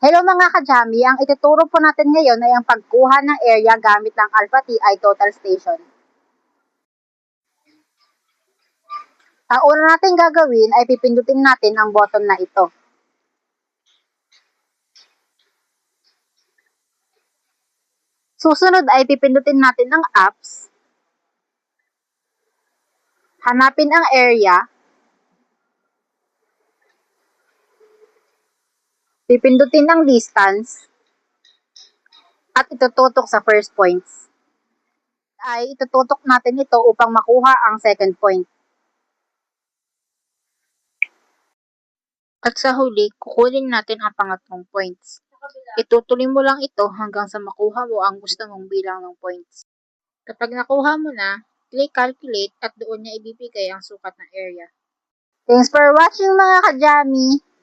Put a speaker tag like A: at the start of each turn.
A: Hello mga kajami, ang ituturo po natin ngayon ay ang pagkuha ng area gamit ng Alpha TI Total Station. Ang una natin gagawin ay pipindutin natin ang button na ito. Susunod ay pipindutin natin ang apps. Hanapin ang area. Pipindutin ang distance. At itututok sa first points. Ay itututok natin ito upang makuha ang second point. At sa huli, kukunin natin ang pangatlong points. Itutuloy mo lang ito hanggang sa makuha mo ang gusto mong bilang ng points. Kapag nakuha mo na, click calculate at doon niya ibibigay ang sukat ng area. Thanks for watching mga kajami!